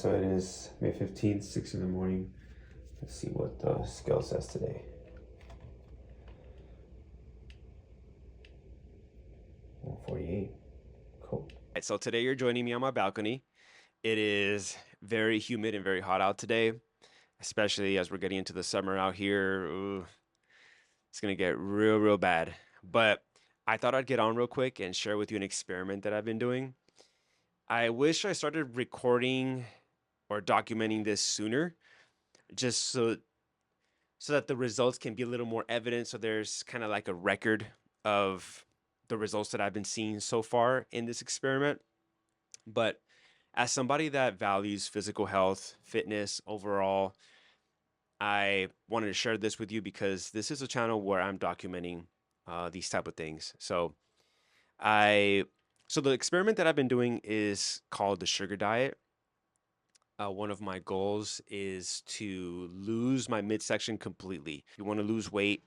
So it is May 15th, 6 in the morning. Let's see what the scale says today. 148. Cool. Right, so today you're joining me on my balcony. It is very humid and very hot out today, especially as we're getting into the summer out here. Ooh, it's gonna get real bad. But I thought I'd get on real quick and share with you an experiment that I've been doing. I wish I started recording or documenting this sooner, just so that the results can be a little more evident. So there's kind of like a record of the results that I've been seeing so far in this experiment. But as somebody that values physical health, fitness overall, I wanted to share this with you because this is a channel where I'm documenting these type of things. I, so the experiment that I've been doing is called the sugar diet. One of my goals is to lose my midsection completely. You want to lose weight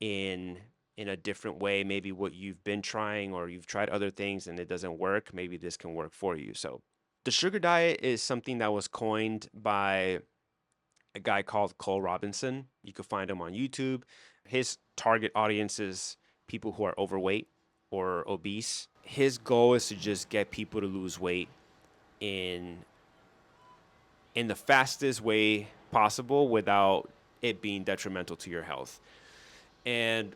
in a different way, maybe what you've been trying or you've tried other things and it doesn't work, maybe this can work for you. So the sugar diet is something that was coined by a guy called Cole Robinson. You can find him on YouTube. His target audience is people who are overweight or obese. His goal is to just get people to lose weight in the fastest way possible without it being detrimental to your health. And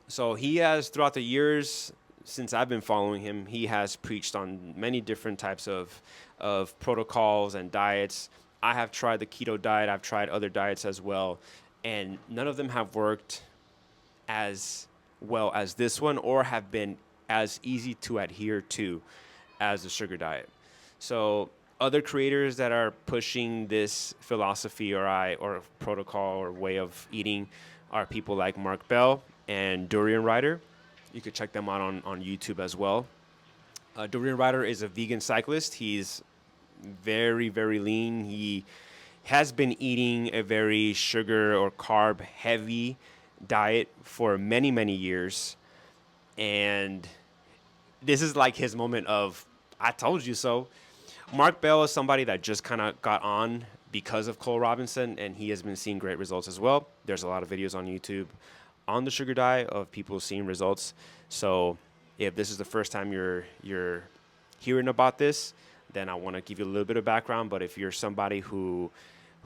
so he has, throughout the years since I've been following him, he has preached on many different types of protocols and diets. I have tried the keto diet. I've tried other diets as well, and none of them have worked as well as this one or have been as easy to adhere to as the sugar diet. So other creators that are pushing this philosophy or protocol or way of eating are people like Mark Bell and Durian Rider. You could check them out on YouTube as well. Durian Rider is a vegan cyclist. He's very lean. He has been eating a very sugar or carb heavy diet for many years. And this is like his moment of, I told you so. Mark Bell is somebody that just kind of got on because of Cole Robinson, and he has been seeing great results as well. There's a lot of videos on YouTube on the sugar diet of people seeing results. So if this is the first time you're hearing about this, then I want to give you a little bit of background. But if you're somebody who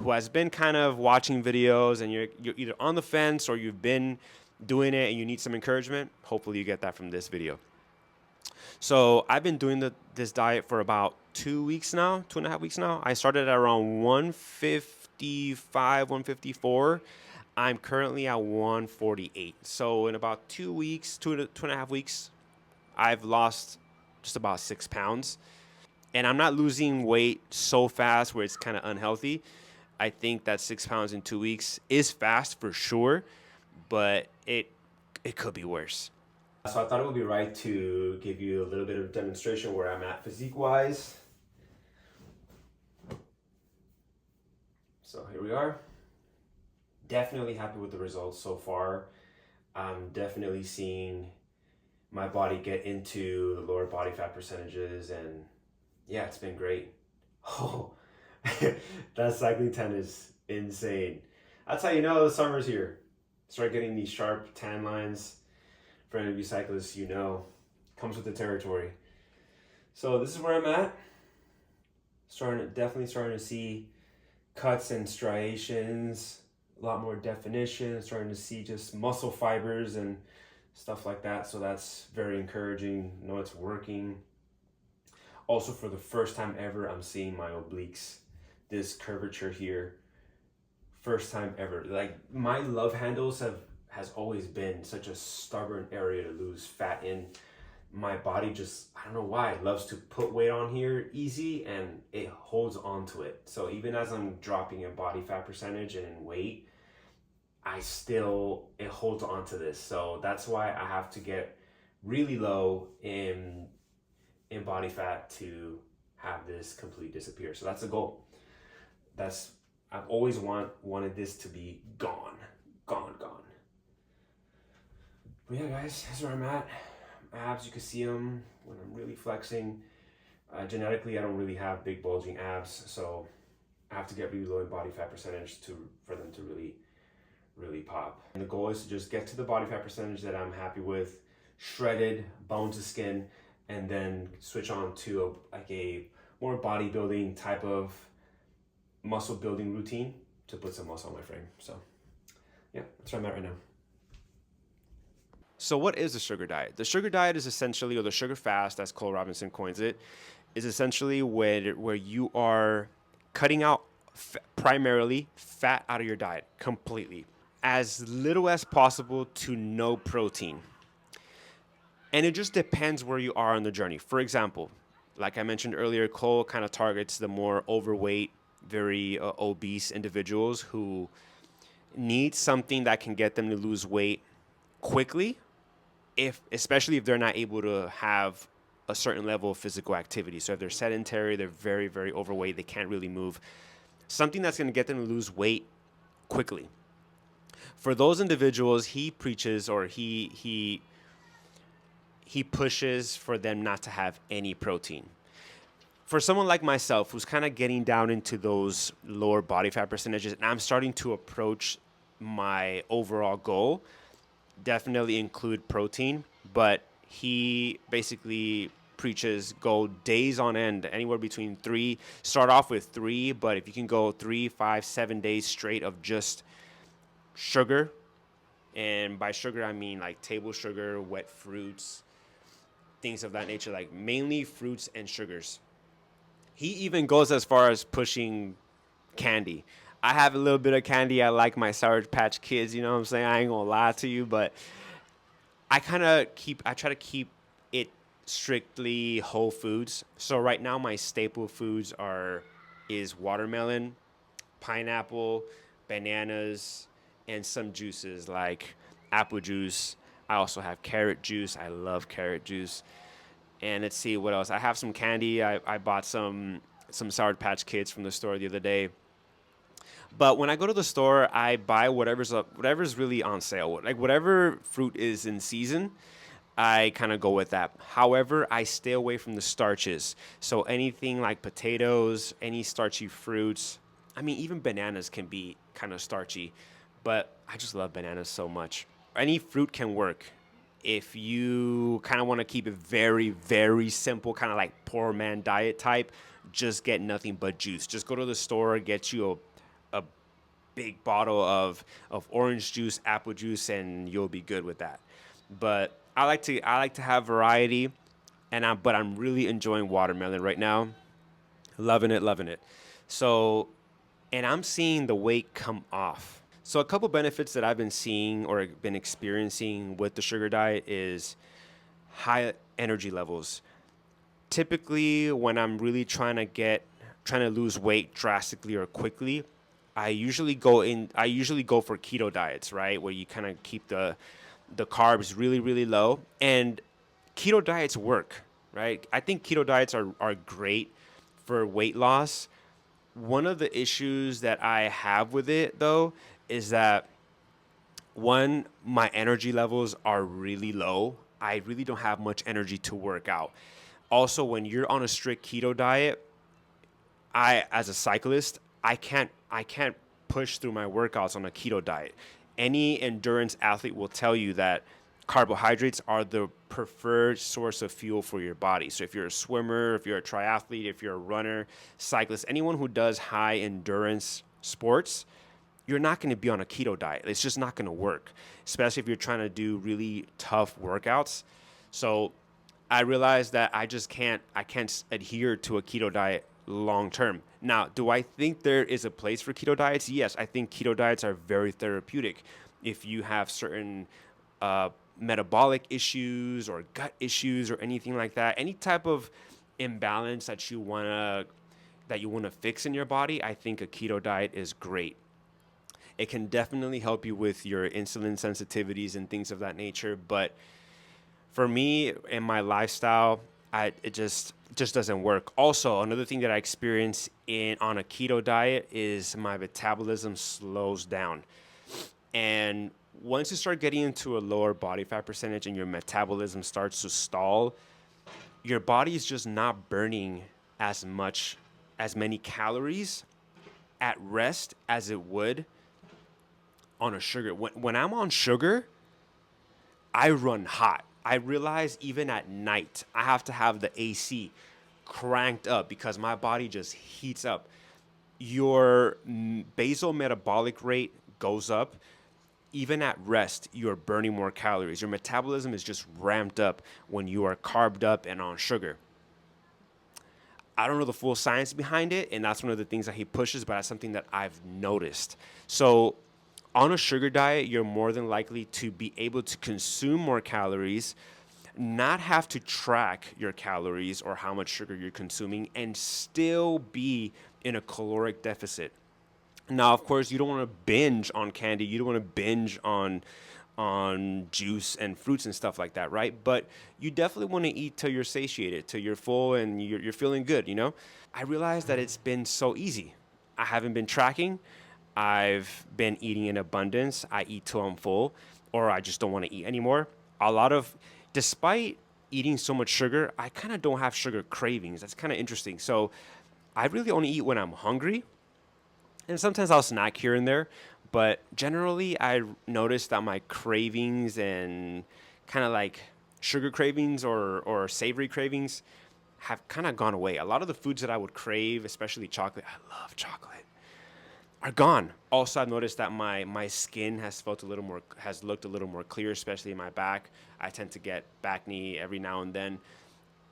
has been kind of watching videos and you're either on the fence or you've been doing it and you need some encouragement, hopefully you get that from this video. So I've been doing this diet for about 2 weeks now, 2.5 weeks now. I started at around 155, 154. I'm currently at 148. So in about 2 weeks, 2.5 weeks, I've lost just about 6 pounds. And I'm not losing weight so fast where it's kind of unhealthy. I think that 6 pounds in 2 weeks is fast for sure, but it could be worse. So I thought it would be right to give you a little bit of demonstration where I'm at physique-wise. So here we are. Definitely happy with the results so far. I'm definitely seeing my body get into the lower body fat percentages, and yeah, it's been great. Oh, that cycling tan is insane. That's how you know the summer's here. Start getting these sharp tan lines. For any of you cyclists, you know, comes with the territory. So this is where I'm at. Definitely starting to see cuts and striations, a lot more definition, starting to see just muscle fibers and stuff like that. So that's very encouraging. I know it's working. Also, for the first time ever, I'm seeing my obliques, this curvature here. First time ever. Like, my love handles has always been such a stubborn area to lose fat in. My body just, I don't know why, loves to put weight on here easy, and it holds on to it. So even as I'm dropping in body fat percentage and in weight, it holds on to this. So that's why I have to get really low in body fat to have this completely disappear. So that's the goal. I've always wanted this to be gone. But yeah, guys, that's where I'm at. My abs, you can see them when I'm really flexing. Genetically, I don't really have big bulging abs, so I have to get really low in body fat percentage for them to really pop. And the goal is to just get to the body fat percentage that I'm happy with, shredded, bone to skin, and then switch on to a more bodybuilding type of muscle building routine to put some muscle on my frame. So yeah, that's where I'm at right now. So what is the sugar diet? The sugar diet is essentially, or the sugar fast, as Cole Robinson coins it, is essentially where you are cutting out primarily fat out of your diet completely, as little as possible to no protein. And it just depends where you are on the journey. For example, like I mentioned earlier, Cole kind of targets the more overweight, very obese individuals who need something that can get them to lose weight quickly, especially if they're not able to have a certain level of physical activity. So if they're sedentary, they're very, very overweight, they can't really move. Something that's going to get them to lose weight quickly. For those individuals, he preaches, or he pushes for them not to have any protein. For someone like myself who's kind of getting down into those lower body fat percentages, and I'm starting to approach my overall goal, definitely include protein, but he basically preaches go days on end, anywhere between start off with 3, but if you can go 3, 5, 7 days straight of just sugar, and by sugar I mean like table sugar, wet fruits, things of that nature, like mainly fruits and sugars. He even goes as far as pushing candy. I have a little bit of candy. I like my Sour Patch Kids, you know what I'm saying? I ain't gonna lie to you, but I try to keep it strictly whole foods. So right now my staple foods is watermelon, pineapple, bananas, and some juices like apple juice. I also have carrot juice. I love carrot juice. And let's see what else. I have some candy. I bought some Sour Patch Kids from the store the other day. But when I go to the store, I buy whatever's really on sale. Like whatever fruit is in season, I kind of go with that. However, I stay away from the starches. So anything like potatoes, any starchy fruits. I mean, even bananas can be kind of starchy, but I just love bananas so much. Any fruit can work. If you kind of want to keep it very, very simple, kind of like poor man diet type, just get nothing but juice. Just go to the store, get you a big bottle of orange juice, apple juice, and you'll be good with that. But I like to have variety, but I'm really enjoying watermelon right now. Loving it, loving it. So, and I'm seeing the weight come off. So a couple benefits that I've been seeing or been experiencing with the sugar diet is high energy levels. Typically, when I'm really trying to lose weight drastically or quickly, I usually go for keto diets, right? Where you kind of keep the carbs really, really low. And keto diets work, right? I think keto diets are great for weight loss. One of the issues that I have with it, though, is that one, my energy levels are really low. I really don't have much energy to work out. Also, when you're on a strict keto diet, as a cyclist, I can't push through my workouts on a keto diet. Any endurance athlete will tell you that carbohydrates are the preferred source of fuel for your body. So if you're a swimmer, if you're a triathlete, if you're a runner, cyclist, anyone who does high endurance sports, you're not going to be on a keto diet. It's just not going to work, especially if you're trying to do really tough workouts. So I realized that I can't adhere to a keto diet long term. Now, do I think there is a place for keto diets? Yes, I think keto diets are very therapeutic. If you have certain metabolic issues or gut issues or anything like that, any type of imbalance that you wanna fix in your body, I think a keto diet is great. It can definitely help you with your insulin sensitivities and things of that nature, but for me and my lifestyle, it just doesn't work. Also, another thing that I experience on a keto diet is my metabolism slows down. And once you start getting into a lower body fat percentage and your metabolism starts to stall, your body is just not burning as many calories at rest as it would on a sugar. When I'm on sugar, I run hot. I realize even at night, I have to have the AC cranked up because my body just heats up. Your basal metabolic rate goes up. Even at rest, you're burning more calories. Your metabolism is just ramped up when you are carved up and on sugar. I don't know the full science behind it, and that's one of the things that he pushes, but that's something that I've noticed. So, on a sugar diet, you're more than likely to be able to consume more calories, not have to track your calories or how much sugar you're consuming, and still be in a caloric deficit. Now, of course, you don't want to binge on candy. You don't want to binge on juice and fruits and stuff like that, right? But you definitely want to eat till you're satiated, till you're full and you're feeling good, you know? I realized that it's been so easy. I haven't been tracking. I've been eating in abundance. I eat till I'm full, or I just don't want to eat anymore. Despite eating so much sugar, I kind of don't have sugar cravings. That's kind of interesting. So I really only eat when I'm hungry, and sometimes I'll snack here and there, but generally I notice that my cravings and kind of like sugar cravings or savory cravings have kind of gone away. A lot of the foods that I would crave, especially chocolate, I love chocolate, are gone. Also, I've noticed that my skin has looked a little more clear, especially in my back. I tend to get back knee every now and then,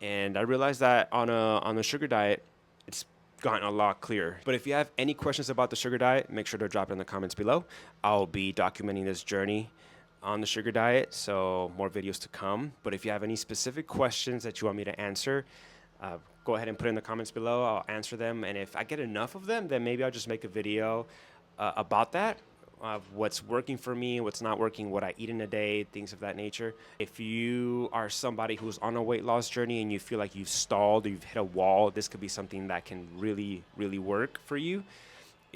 and I realized that on a sugar diet, it's gotten a lot clearer. But if you have any questions about the sugar diet, make sure to drop it in the comments below. I'll be documenting this journey on the sugar diet, so more videos to come. But if you have any specific questions that you want me to answer, go ahead and put it in the comments below. I'll answer them, and if I get enough of them, then maybe I'll just make a video about that, what's working for me, what's not working, what I eat in a day, things of that nature. If you are somebody who's on a weight loss journey and you feel like you've stalled or you've hit a wall, this could be something that can really, really work for you.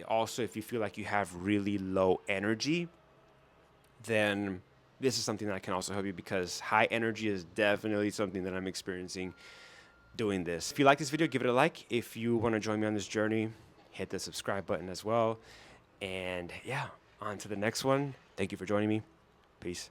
Also, if you feel like you have really low energy, then this is something that can also help you, because high energy is definitely something that I'm experiencing doing this. If you like this video, give it a like. If you want to join me on this journey, hit the subscribe button as well. And yeah, on to the next one. Thank you for joining me. Peace.